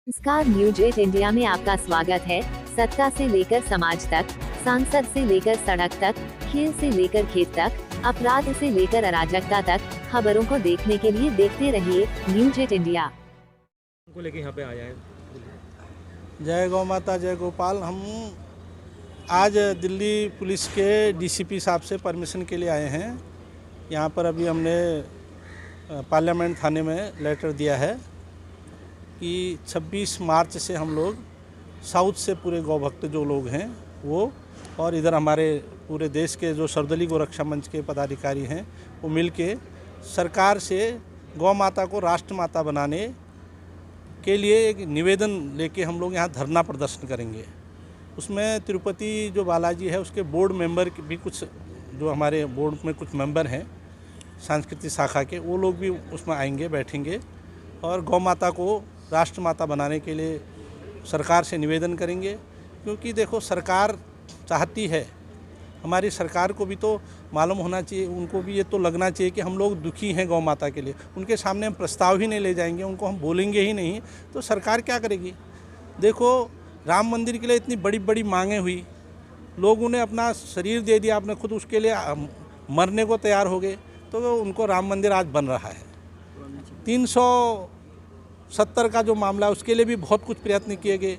नमस्कार, news 8 India में आपका स्वागत है। सत्ता से लेकर समाज तक, सांसद से लेकर सड़क तक, खेल से लेकर खेत तक, अपराध से लेकर अराजकता तक, खबरों को देखने के लिए देखते रहिए न्यूज 8 इंडिया। को लेके यहाँ पे आया है। जय गौ माता जय गोपाल। हम आज दिल्ली पुलिस के डीसीपी साहब से परमिशन के लिए आए हैं। यहाँ पर अभी हमने पार्लियामेंट थाने में लेटर दिया है कि 26 मार्च से हम लोग साउथ से पूरे गौ भक्त जो लोग हैं वो, और इधर हमारे पूरे देश के जो सर्वदलीय गोरक्षा मंच के पदाधिकारी हैं वो मिल के सरकार से गौ माता को राष्ट्र माता बनाने के लिए एक निवेदन लेके हम लोग यहाँ धरना प्रदर्शन करेंगे। उसमें तिरुपति जो बालाजी है उसके बोर्ड मेंबर भी कुछ, जो हमारे बोर्ड में कुछ मेंबर हैं सांस्कृतिक शाखा के, वो लोग भी उसमें आएंगे, बैठेंगे और गौ माता को राष्ट्र माता बनाने के लिए सरकार से निवेदन करेंगे। क्योंकि देखो, सरकार चाहती है, हमारी सरकार को भी तो मालूम होना चाहिए, उनको भी ये तो लगना चाहिए कि हम लोग दुखी हैं गौ माता के लिए। उनके सामने हम प्रस्ताव ही नहीं ले जाएंगे, उनको हम बोलेंगे ही नहीं, तो सरकार क्या करेगी। देखो, राम मंदिर के लिए इतनी बड़ी बड़ी मांगें हुई, लोगों ने अपना शरीर दे दिया, आपने खुद उसके लिए मरने को तैयार हो गए, तो उनको राम मंदिर आज बन रहा है। 370 का जो मामला है उसके लिए भी बहुत कुछ प्रयत्न किए गए।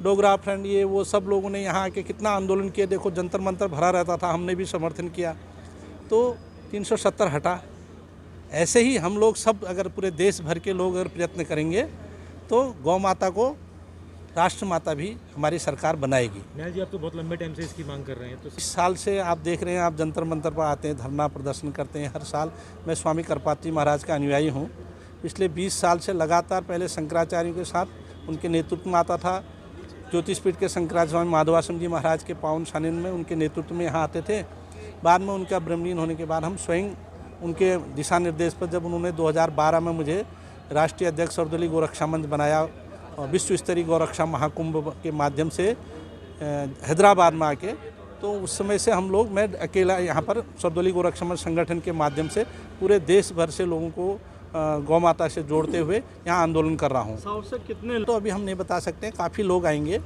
डोगरा फ्रेंड ये वो सब लोगों ने यहाँ आके कितना आंदोलन किया। देखो, जंतर मंतर भरा रहता था, हमने भी समर्थन किया, तो 370 हटा। ऐसे ही हम लोग सब, अगर पूरे देश भर के लोग अगर प्रयत्न करेंगे तो गौ माता को राष्ट्र माता भी हमारी सरकार बनाएगी। न्याय जी, आप तो बहुत लंबे टाइम से इसकी मांग कर रहे हैं, तो इस साल से आप देख रहे हैं, आप जंतर मंतर पर आते हैं, धरना प्रदर्शन करते हैं हर साल। मैं स्वामी करपात्री महाराज का अनुयायी हूँ। पिछले 20 साल से लगातार, पहले शंकराचार्यों के साथ उनके नेतृत्व में आता था। ज्योतिषपीठ के शंकराचार्य स्वामी माधवाश्रम जी महाराज के पावन सानिध्य में उनके नेतृत्व में यहाँ आते थे। बाद में उनका ब्रह्मलीन होने के बाद हम स्वयं उनके दिशा निर्देश पर, जब उन्होंने 2012 में मुझे राष्ट्रीय अध्यक्ष सर्वदलीय गोरक्षा मंच बनाया और विश्व स्तरीय गोरक्षा महाकुंभ के माध्यम से हैदराबाद में आके, तो उस समय से हम लोग, मैं अकेला यहाँ पर सर्वदलीय गोरक्षा मंच संगठन के माध्यम से पूरे देश भर से लोगों को गौ माता से जोड़ते हुए यहाँ आंदोलन कर रहा हूँ। साउथ से कितने तो अभी हम नहीं बता सकते, काफ़ी लोग आएंगे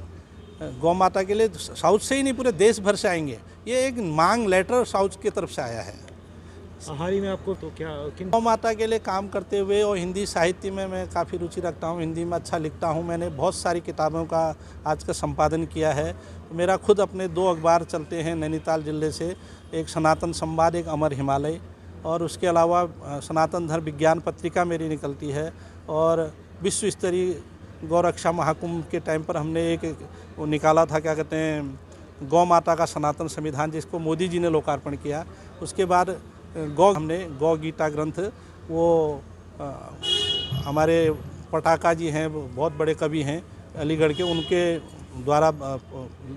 गौ माता के लिए। साउथ से ही नहीं, पूरे देश भर से आएंगे। ये एक मांग लेटर साउथ की तरफ से आया है। हाल ही में आपको तो क्या गौ माता के लिए काम करते हुए, और हिंदी साहित्य में मैं काफ़ी रुचि रखता हूँ, हिंदी में अच्छा लिखता हूँ। मैंने बहुत सारी किताबों का आज का संपादन किया है। मेरा खुद अपने 2 अखबार चलते हैं नैनीताल जिले से, एक सनातन संवाद, एक अमर हिमालय, और उसके अलावा सनातन धर्म विज्ञान पत्रिका मेरी निकलती है। और विश्व स्तरीय गौरक्षा महाकुंभ के टाइम पर हमने एक वो निकाला था, क्या कहते हैं, गौ माता का सनातन संविधान, जिसको मोदी जी ने लोकार्पण किया। उसके बाद हमने गौ गीता ग्रंथ, वो हमारे पटाका जी हैं, बहुत बड़े कवि हैं अलीगढ़ के, उनके द्वारा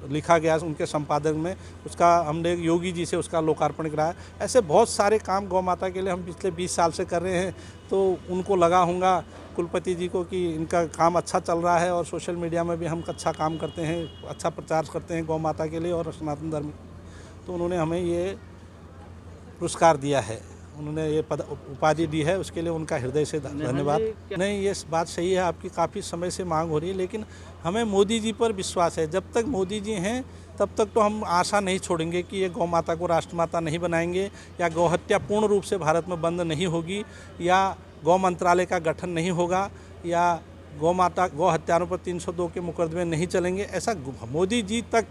लिखा गया, उनके संपादन में उसका हमने योगी जी से उसका लोकार्पण कराया। ऐसे बहुत सारे काम गौ माता के लिए हम पिछले 20 साल से कर रहे हैं। तो उनको लगा होगा कुलपति जी को कि इनका काम अच्छा चल रहा है, और सोशल मीडिया में भी हम अच्छा काम करते हैं, अच्छा प्रचार करते हैं गौ माता के लिए और सनातन धर्म। तो उन्होंने हमें ये पुरस्कार दिया है, उन्होंने ये उपाधि दी है, उसके लिए उनका हृदय से धन्यवाद। नहीं, ये बात सही है आपकी, काफ़ी समय से मांग हो रही है, लेकिन हमें मोदी जी पर विश्वास है। जब तक मोदी जी हैं तब तक तो हम आशा नहीं छोड़ेंगे कि ये गौ माता को राष्ट्रमाता नहीं बनाएंगे, या गौ हत्या पूर्ण रूप से भारत में बंद नहीं होगी, या गौ मंत्रालय का गठन नहीं होगा, या गौ हत्यारों पर 302 के मुकदमे नहीं चलेंगे। ऐसा मोदी जी तक,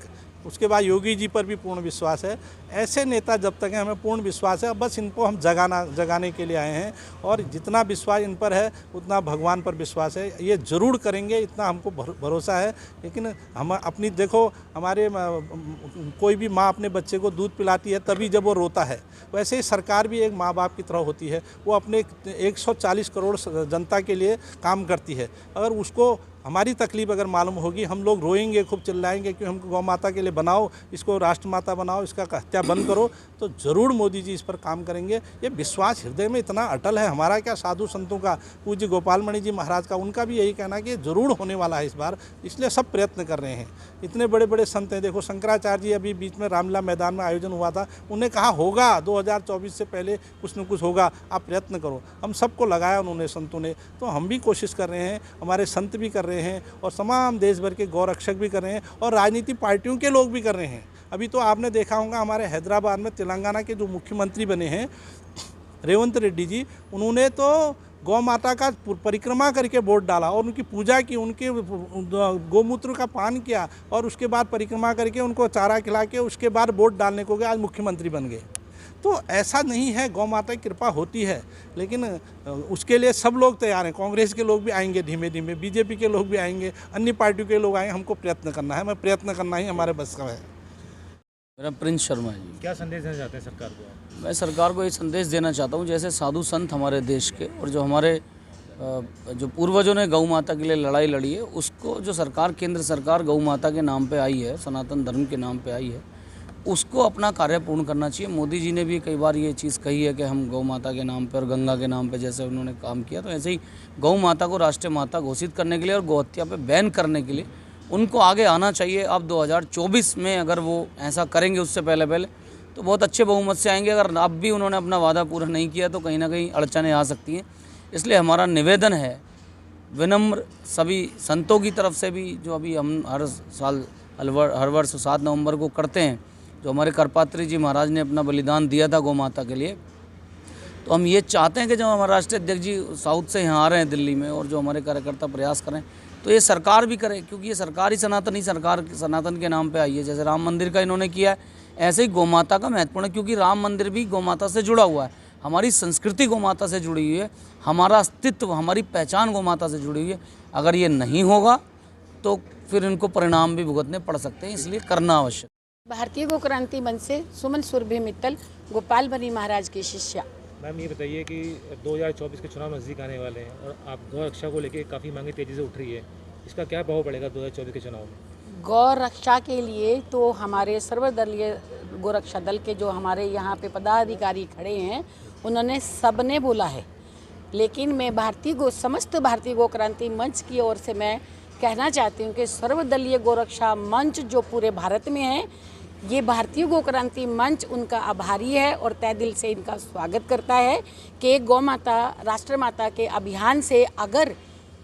उसके बाद योगी जी पर भी पूर्ण विश्वास है। ऐसे नेता जब तक हैं, हमें पूर्ण विश्वास है। बस इनको हम जगाने के लिए आए हैं, और जितना विश्वास इन पर है उतना भगवान पर विश्वास है। ये ज़रूर करेंगे, इतना हमको भरोसा है। लेकिन हम अपनी, देखो, हमारे कोई भी माँ अपने बच्चे को दूध पिलाती है तभी जब वो रोता है, वैसे ही सरकार भी एक माँ बाप की तरह होती है। वो अपने 140 करोड़ जनता के लिए काम करती है। अगर उसको हमारी तकलीफ अगर मालूम होगी, हम लोग रोएंगे, खूब चिल्लाएंगे कि हमको गौ माता के लिए बनाओ, इसको राष्ट्र माता बनाओ, इसका हत्या बंद करो, तो ज़रूर मोदी जी इस पर काम करेंगे। ये विश्वास हृदय में इतना अटल है। हमारा क्या, साधु संतों का, पूज्य गोपाल मणि जी महाराज का, उनका भी यही कहना है कि ज़रूर होने वाला है इस बार, इसलिए सब प्रयत्न कर रहे हैं। इतने बड़े बड़े संत हैं, देखो शंकराचार्य जी अभी बीच में रामलीला मैदान में आयोजन हुआ था, उन्हें कहा होगा 2024 से पहले कुछ न कुछ होगा, आप प्रयत्न करो। हम सबको लगाया उन्होंने, संतों ने, तो हम भी कोशिश कर रहे हैं, हमारे संत भी कर रहे हैं। रहे हैं और तमाम देश भर के गौरक्षक भी कर रहे हैं और राजनीतिक पार्टियों के लोग भी कर रहे हैं। अभी तो आपने देखा होगा हमारे हैदराबाद में तेलंगाना के जो मुख्यमंत्री बने हैं रेवंत रेड्डी जी, उन्होंने तो गौ माता का परिक्रमा करके वोट डाला और उनकी पूजा की, उनके गोमूत्र का पान किया और उसके बाद परिक्रमा करके उनको चारा खिला के उसके बाद वोट डालने को गए, आज मुख्यमंत्री बन गए। तो ऐसा नहीं है, गौ माता की कृपा होती है, लेकिन उसके लिए सब लोग तैयार हैं। कांग्रेस के लोग भी आएंगे धीमे धीमे, बीजेपी के लोग भी आएंगे, अन्य पार्टियों के लोग आएंगे। हमको प्रयत्न करना है, प्रयत्न करना ही हमारे बस का है। मेरा प्रिंस शर्मा है जी। क्या संदेश देना चाहते हैं सरकार को आप? मैं सरकार को ये संदेश देना चाहता हूँ, जैसे साधु संत हमारे देश के और जो हमारे जो पूर्वजों ने गौ माता के लिए लड़ाई लड़ी है, उसको जो सरकार, केंद्र सरकार गौ माता के नाम पे आई है, सनातन धर्म के नाम पे आई है, उसको अपना कार्य पूर्ण करना चाहिए। मोदी जी ने भी कई बार ये चीज़ कही है कि हम गौ माता के नाम पे और गंगा के नाम पे जैसे उन्होंने काम किया, तो ऐसे ही गौ माता को राष्ट्रीय माता घोषित करने के लिए और गौहत्या पे बैन करने के लिए उनको आगे आना चाहिए। अब 2024 में अगर वो ऐसा करेंगे उससे पहले तो बहुत अच्छे बहुमत से आएंगे। अगर अब भी उन्होंने अपना वादा पूरा नहीं किया तो कहीं ना कहीं अड़चनें आ सकती हैं। इसलिए हमारा निवेदन है विनम्र सभी संतों की तरफ से भी, जो अभी हम हर साल हर वर्ष 7 नवंबर को करते हैं, जो हमारे करपात्री जी महाराज ने अपना बलिदान दिया था गौ माता के लिए, तो हम ये चाहते हैं कि जब हमारे राष्ट्रीय अध्यक्ष जी साउथ से यहाँ आ रहे हैं दिल्ली में और जो हमारे कार्यकर्ता प्रयास करें, तो ये सरकार भी करे, क्योंकि ये सरकार ही सनातन के नाम पे आई है। जैसे राम मंदिर का इन्होंने किया है, ऐसे ही गौ माता का महत्वपूर्ण है, क्योंकि राम मंदिर भी गौ माता से जुड़ा हुआ है। हमारी संस्कृति गौ माता से जुड़ी हुई है, हमारा अस्तित्व, हमारी पहचान गौ माता से जुड़ी हुई है। अगर ये नहीं होगा तो फिर इनको परिणाम भी भुगतने पड़ सकते हैं, इसलिए करना आवश्यक। भारतीय गौ क्रांति मंच से सुमन सुरभि मित्तल, गोपाल बनी महाराज की शिष्या। मैम ये बताइए कि 2024 के चुनाव नज़दीक आने वाले हैं और आप गौ रक्षा को लेकर काफ़ी मांगे तेज़ी से उठ रही है, इसका क्या प्रभाव पड़ेगा 2024 के चुनाव में? गौ रक्षा के लिए तो हमारे सर्वदलीय गोरक्षा दल के जो हमारे यहाँ पे पदाधिकारी खड़े हैं, उन्होंने सबने बोला है, लेकिन मैं समस्त भारतीय गौ क्रांति मंच की ओर से मैं कहना चाहती हूँ कि सर्वदलीय गोरक्षा मंच जो पूरे भारत में है, ये भारतीय गौ क्रांति मंच उनका आभारी है और तहे दिल से इनका स्वागत करता है कि गौ माता राष्ट्रमाता के अभियान से अगर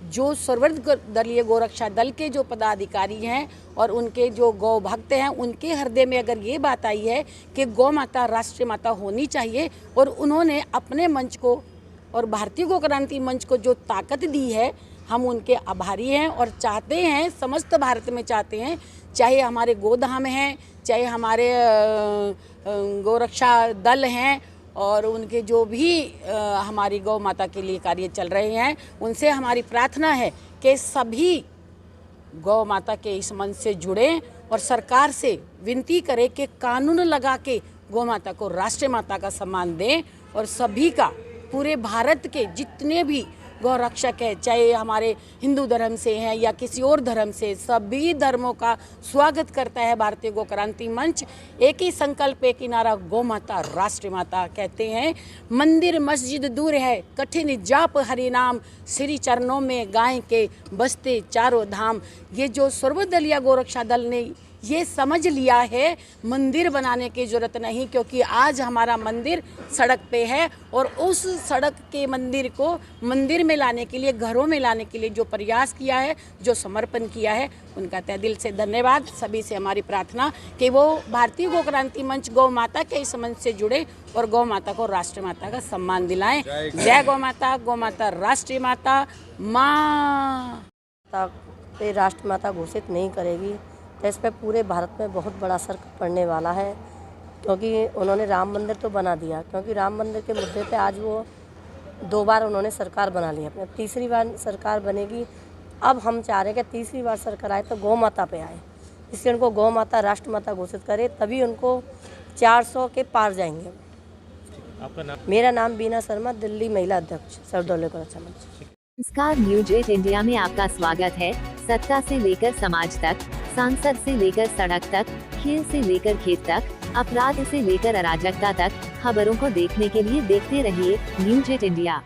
जो सर्वदलीय गोरक्षा दल के जो पदाधिकारी हैं और उनके जो गौ भक्त हैं, उनके हृदय में अगर ये बात आई है कि गौ माता राष्ट्रीय माता होनी चाहिए और उन्होंने अपने मंच को और भारतीय गौ क्रांति मंच को जो ताकत दी है, हम उनके आभारी हैं और चाहते हैं, समस्त भारत में चाहते हैं, चाहे हमारे गोधाम हैं, चाहे हमारे गोरक्षा दल हैं और उनके जो भी हमारी गौ माता के लिए कार्य चल रहे हैं, उनसे हमारी प्रार्थना है कि सभी गौ माता के इस मंच से जुड़ें और सरकार से विनती करें कि कानून लगा के गौ माता को राष्ट्रीय माता का सम्मान दें और सभी का, पूरे भारत के जितने भी गौ रक्षक है, चाहे हमारे हिंदू धर्म से हैं या किसी और धर्म से, सभी धर्मों का स्वागत करता है भारतीय गौ क्रांति मंच। एक ही संकल्प, एक ही नारा, गौ माता राष्ट्रीय माता। कहते हैं मंदिर मस्जिद दूर है, कठिन जाप हरि नाम, श्री चरणों में गाय के बसते चारों धाम। ये जो सर्वदलीय गोरक्षा दल ने ये समझ लिया है, मंदिर बनाने की ज़रूरत नहीं, क्योंकि आज हमारा मंदिर सड़क पे है और उस सड़क के मंदिर को मंदिर में लाने के लिए, घरों में लाने के लिए जो प्रयास किया है, जो समर्पण किया है, उनका तहे दिल से धन्यवाद। सभी से हमारी प्रार्थना कि वो भारतीय गौ क्रांति मंच गौ माता के इस मंच से जुड़े और गौ माता को राष्ट्रीय माता का सम्मान दिलाएं। जय गौ माता राष्ट्रीय माता। माँ पे राष्ट्र माता घोषित नहीं करेगी तो इस पर पूरे भारत में बहुत बड़ा असर पड़ने वाला है, क्योंकि उन्होंने राम मंदिर तो बना दिया, क्योंकि राम मंदिर के मुद्दे पे आज वो 2 बार उन्होंने सरकार बना ली, अपने तीसरी बार सरकार बनेगी। अब हम चाह रहे हैं कि तीसरी बार सरकार आए तो गौ माता पे आए, इसलिए उनको गौ माता राष्ट्र माता घोषित करे, तभी उनको 400 के पार जाएंगे। आपका नाम? मेरा नाम बीना शर्मा, दिल्ली महिला अध्यक्ष सर्वदलीय गोरक्षा मंच। नमस्कार, न्यूज 8 इंडिया में आपका स्वागत है। सत्ता से लेकर समाज तक, सांसद से लेकर सड़क तक, खेल से लेकर खेत तक, अपराध से लेकर अराजकता तक, खबरों को देखने के लिए देखते रहिए न्यूज 8 इंडिया।